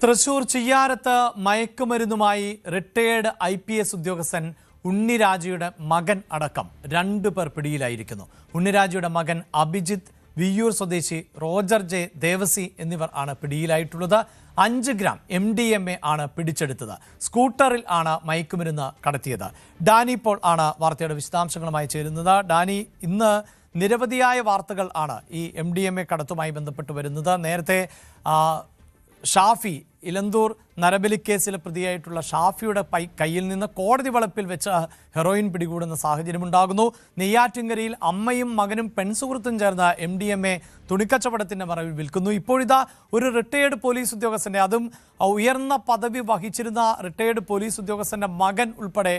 Thrissur ചിയ്യാരത്ത് മയക്കുമരുന്നുമായി retired IPS ഉദ്യോഗസ്ഥൻ ഉണ്ണിരാജയുടെ മകൻ അടക്കം 2 പേർ പിടിയിലായിരിക്കുന്നു. ഉണ്ണിരാജയുടെ മകൻ അഭിജിത്ത്, വിയ്യൂർ സ്വദേശി റോജർ ജെ ദേവസി എന്നിവർ ആണ് പിടിയിലായിട്ടുള്ളത്. 5 ഗ്രാം MDMA ആണ് പിടിച്ചെടുത്തത്. സ്കൂട്ടറിൽ ആണ് മയക്കുമരുന്ന് കടത്തിയത്. ഡാനി പോൾ ആണ് വാർത്തയുടെ വിശദാംശങ്ങളുമായി ചേരുന്നത്. ഡാനി, ഇന്ന് നിരവധിയായ വാർത്തകൾ ആണ് ഈ MDMA കടത്തുമായി ബന്ധപ്പെട്ട് വരുന്നത്. നേരത്തെ ഷാഫി, ഇലന്തൂർ നരബലി കേസിലെ പ്രതിയായിട്ടുള്ള ഷാഫിയുടെ കയ്യിൽ നിന്ന് കോടതി വളപ്പിൽ വെച്ച് ഹെറോയിൻ പിടികൂടുന്ന സാഹചര്യമുണ്ടാകുന്നു. നെയ്യാറ്റിൻകരയിൽ അമ്മയും മകനും പെൺസുഹൃത്തും ചേർന്ന് MDMA തുണിക്കച്ചവടത്തിൻ്റെ മറവിൽ വിൽക്കുന്നു. ഇപ്പോഴിതാ ഒരു റിട്ടയേർഡ് പോലീസ് ഉദ്യോഗസ്ഥൻ്റെ, അതും ഉയർന്ന പദവി വഹിച്ചിരുന്ന റിട്ടയേർഡ് പോലീസ് ഉദ്യോഗസ്ഥൻ്റെ മകൻ ഉൾപ്പെടെ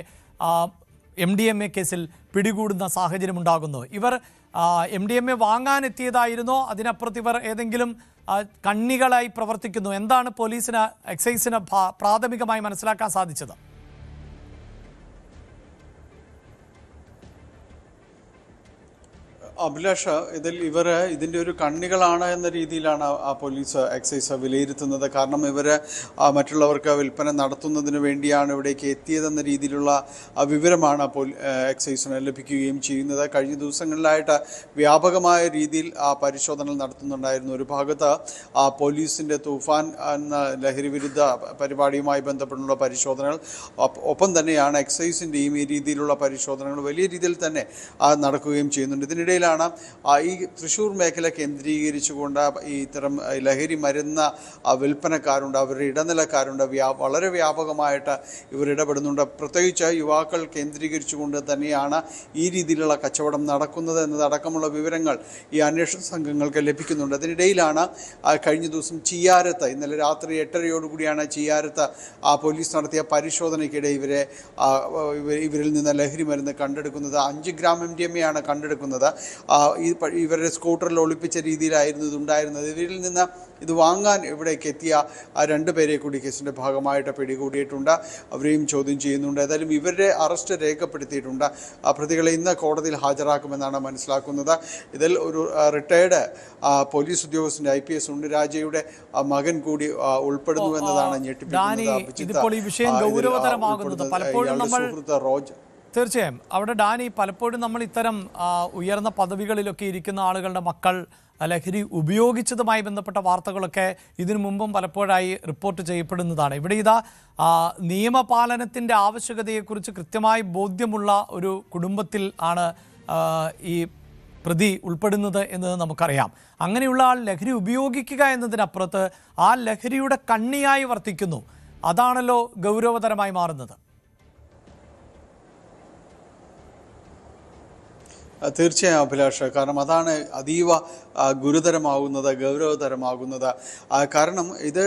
MDMA കേസിൽ പിടികൂടുന്ന സാഹചര്യമുണ്ടാകുന്നു. ഇവർ MDMA വാങ്ങാനെത്തിയതായിരുന്നോ? അതിനപ്പുറത്ത് ഇവർ ഏതെങ്കിലും കണ്ണികളായി പ്രവർത്തിക്കുന്നു? എന്താണ് പോലീസിന്, എക്സൈസിന് പ്രാഥമികമായി മനസ്സിലാക്കാൻ സാധിച്ചത്? അഭിലാഷ, ഇതിൻ്റെ ഒരു കണ്ണികളാണ് എന്ന രീതിയിലാണ് പോലീസ്, എക്സൈസ് വിലയിരുത്തുന്നത്. കാരണം ഇവർ മറ്റുള്ളവർക്ക് വിൽപ്പന നടത്തുന്നതിന് വേണ്ടിയാണ് ഇവിടേക്ക് എത്തിയതെന്ന രീതിയിലുള്ള വിവരമാണ് എക്സൈസിന് ലഭിക്കുകയും ചെയ്യുന്നത്. കഴിഞ്ഞ ദിവസങ്ങളിലായിട്ട് വ്യാപകമായ രീതിയിൽ പരിശോധന നടത്തുന്നുണ്ടായിരുന്നു. ഒരു ഭാഗത്ത് പോലീസിൻ്റെ തൂഫാൻ എന്ന ലഹരി വിരുദ്ധ പരിപാടിയുമായി ബന്ധപ്പെട്ടുള്ള പരിശോധനകൾ, ഒപ്പം തന്നെയാണ് എക്സൈസിൻ്റെയും ഈ രീതിയിലുള്ള പരിശോധനകൾ വലിയ രീതിയിൽ തന്നെ നടക്കുകയും ചെയ്യുന്നുണ്ട്. ഇതിനിടയിൽ ഈ തൃശ്ശൂർ മേഖല കേന്ദ്രീകരിച്ചുകൊണ്ട് ഇത്തരം ലഹരി മരുന്ന് വിൽപ്പനക്കാരുണ്ട്, അവരുടെ ഇടനിലക്കാരുണ്ട്, വളരെ വ്യാപകമായിട്ട് ഇവർ ഇടപെടുന്നുണ്ട്. പ്രത്യേകിച്ച് യുവാക്കൾ കേന്ദ്രീകരിച്ചുകൊണ്ട് തന്നെയാണ് ഈ രീതിയിലുള്ള കച്ചവടം നടക്കുന്നത് എന്നതടക്കമുള്ള വിവരങ്ങൾ ഈ അന്വേഷണ സംഘങ്ങൾക്ക് ലഭിക്കുന്നുണ്ട്. അതിനിടയിലാണ് കഴിഞ്ഞ ദിവസം ചിയ്യാരത്ത്, ഇന്നലെ രാത്രി 8:30 ചിയ്യാരത്ത് പോലീസ് നടത്തിയ പരിശോധനയ്ക്കിടെ ഇവരിൽ നിന്ന് ലഹരി മരുന്ന് കണ്ടെടുക്കുന്നത്. 5 ഗ്രാം MDMA ആണ് കണ്ടെടുക്കുന്നത്. ഇവരുടെ സ്കൂട്ടറിൽ ഒളിപ്പിച്ച രീതിയിലായിരുന്നു ഇതുണ്ടായിരുന്നത്. ഇവരിൽ നിന്ന് ഇത് വാങ്ങാൻ ഇവിടേക്ക് എത്തിയ 2 പേരെ കൂടി കേസിൻ്റെ ഭാഗമായിട്ട് പിടികൂടിയിട്ടുണ്ട്. അവരെയും ചോദ്യം ചെയ്യുന്നുണ്ട്. ഏതായാലും ഇവരുടെ അറസ്റ്റ് രേഖപ്പെടുത്തിയിട്ടുണ്ട്. പ്രതികളെ ഇന്ന് കോടതിയിൽ ഹാജരാക്കുമെന്നാണ് മനസ്സിലാക്കുന്നത്. ഇതിൽ ഒരു റിട്ടയേർഡ് പോലീസ് ഉദ്യോഗസ്ഥൻ്റെ IPS ഉണ്ണിരാജയുടെ മകൻ കൂടി ഉൾപ്പെടുന്നു എന്നതാണ് ഞെട്ടിപ്പിക്കുന്നത്. തീർച്ചയായും അവിടെ ഡാനി, പലപ്പോഴും നമ്മൾ ഇത്തരം ഉയർന്ന പദവികളിലൊക്കെ ഇരിക്കുന്ന ആളുകളുടെ മക്കൾ ലഹരി ഉപയോഗിച്ചതുമായി ബന്ധപ്പെട്ട വാർത്തകളൊക്കെ ഇതിനു മുമ്പും പലപ്പോഴായി റിപ്പോർട്ട് ചെയ്യപ്പെടുന്നതാണ്. ഇവിടെ ഇതാ നിയമപാലനത്തിൻ്റെ ആവശ്യകതയെക്കുറിച്ച് കൃത്യമായി ബോധ്യമുള്ള ഒരു കുടുംബത്തിൽ ആണ് ഈ പ്രതി ഉൾപ്പെടുന്നത് എന്നത് നമുക്കറിയാം. അങ്ങനെയുള്ള ആൾ ലഹരി ഉപയോഗിക്കുക എന്നതിനപ്പുറത്ത് ആ ലഹരിയുടെ കണ്ണിയായി വർത്തിക്കുന്നു. അതാണല്ലോ ഗൗരവതരമായി മാറുന്നത്. തീർച്ചയായും അഭിലാഷ, കാരണം അതാണ് അതീവ ഗുരുതരമാകുന്നത്, ഗൗരവതരമാകുന്നത്. കാരണം ഇത്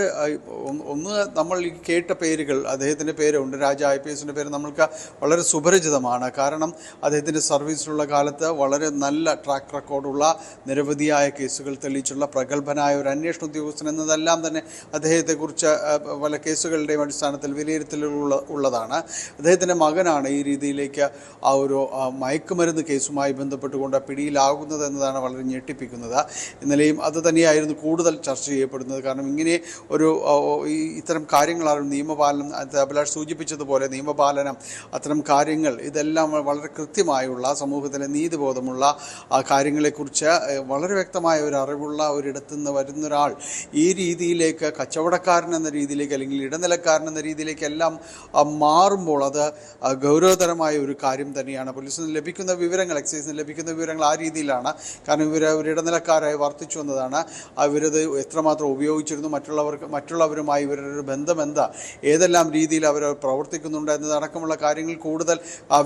ഒന്ന്, നമ്മൾ ഈ കേട്ട പേരുകൾ, അദ്ദേഹത്തിൻ്റെ പേര് ഉണ്ണിരാജ IPSൻ്റെ പേര് നമ്മൾക്ക് വളരെ സുപരിചിതമാണ്. കാരണം അദ്ദേഹത്തിൻ്റെ സർവീസിലുള്ള കാലത്ത് വളരെ നല്ല ട്രാക്ക് റെക്കോർഡുള്ള, നിരവധിയായ കേസുകൾ തെളിയിച്ചുള്ള പ്രഗത്ഭനായ ഒരു അന്വേഷണ ഉദ്യോഗസ്ഥൻ എന്നതെല്ലാം തന്നെ അദ്ദേഹത്തെക്കുറിച്ച് പല കേസുകളുടെയും അടിസ്ഥാനത്തിൽ വിലയിരുത്തലുള്ളതാണ്. അദ്ദേഹത്തിൻ്റെ മകനാണ് ഈ രീതിയിലേക്ക് ആ ഒരു മയക്കുമരുന്ന് കേസുമായി ബന്ധപ്പെട്ടുകൊണ്ട് പിടിയിലാകുന്നത് എന്നതാണ് വളരെ ഞെട്ടിപ്പിക്കുന്നത്. ഇന്നലെയും അത് തന്നെയായിരുന്നു കൂടുതൽ ചർച്ച ചെയ്യപ്പെടുന്നത്. കാരണം ഇങ്ങനെ ഇത്തരം കാര്യങ്ങളാണ് നിയമപാലനം, അഭിലാഷ് സൂചിപ്പിച്ചതുപോലെ നിയമപാലനം, അത്തരം കാര്യങ്ങൾ, ഇതെല്ലാം വളരെ കൃത്യമായുള്ള, സമൂഹത്തിലെ നീതിബോധമുള്ള കാര്യങ്ങളെക്കുറിച്ച് വളരെ വ്യക്തമായ ഒരു അറിവുള്ള ഒരിടത്തു നിന്ന് വരുന്ന ഒരാൾ ഈ രീതിയിലേക്ക് കച്ചവടക്കാരൻ എന്ന രീതിയിലേക്ക് അല്ലെങ്കിൽ ഇടനിലക്കാരൻ എന്ന രീതിയിലേക്കെല്ലാം മാറുമ്പോൾ അത് ഗൗരവതരമായ ഒരു കാര്യം തന്നെയാണ്. പോലീസിന് ലഭിക്കുന്ന വിവരങ്ങൾ, എക്സൈസിന് ലഭിക്കുന്ന വിവരങ്ങൾ ആ രീതിയിലാണ്. കാരണം ഒരു ഇടനിലക്കാരായി വർത്തിച്ചു എന്നതാണ്. ഇവരത് എത്രമാത്രം ഉപയോഗിച്ചിരുന്നു, മറ്റുള്ളവരുമായി ഇവരുടെ ബന്ധം എന്താ, ഏതെല്ലാം രീതിയിൽ അവർ പ്രവർത്തിക്കുന്നുണ്ട് എന്നതടക്കമുള്ള കാര്യങ്ങൾ കൂടുതൽ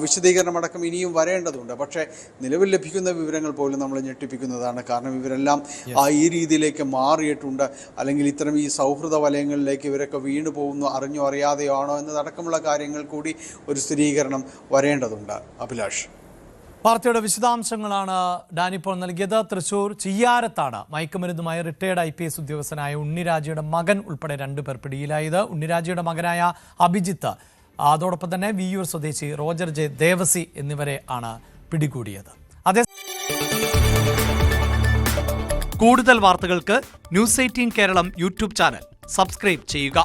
വിശദീകരണമടക്കം ഇനിയും വരേണ്ടതുണ്ട്. പക്ഷേ നിലവിൽ ലഭിക്കുന്ന വിവരങ്ങൾ പോലും നമ്മൾ ഞെട്ടിപ്പിക്കുന്നതാണ്. കാരണം ഇവരെല്ലാം ഈ രീതിയിലേക്ക് മാറിയിട്ടുണ്ട്, അല്ലെങ്കിൽ ഇത്തരം ഈ സൗഹൃദ വലയങ്ങളിലേക്ക് ഇവരൊക്കെ വീണു പോകുന്നു, അറിഞ്ഞോ അറിയാതെയോ ആണോ എന്നതടക്കമുള്ള കാര്യങ്ങൾ കൂടി ഒരു സ്ഥിരീകരണം വരേണ്ടതുണ്ട്. അഭിലാഷ്, വാർത്തയുടെ വിശദാംശങ്ങളാണ് ഡാനിപ്പോൾ നൽകിയത്. തൃശൂർ ചിയ്യാരത്താണ് മയക്കുമരുന്നുമായി റിട്ടയേർഡ് IPS ഉദ്യോഗസ്ഥനായ ഉണ്ണിരാജയുടെ മകൻ ഉൾപ്പെടെ 2 പേർ പിടിയിലായത്. ഉണ്ണിരാജയുടെ മകനായ അഭിജിത്ത്, അതോടൊപ്പം തന്നെ വിയ്യൂർ സ്വദേശി റോജർ ജെ ദേവസി എന്നിവരെ ആണ് പിടികൂടിയത്. കൂടുതൽ വാർത്തകൾക്ക് News 18 Keralam YouTube channel subscribe ചെയ്യുക.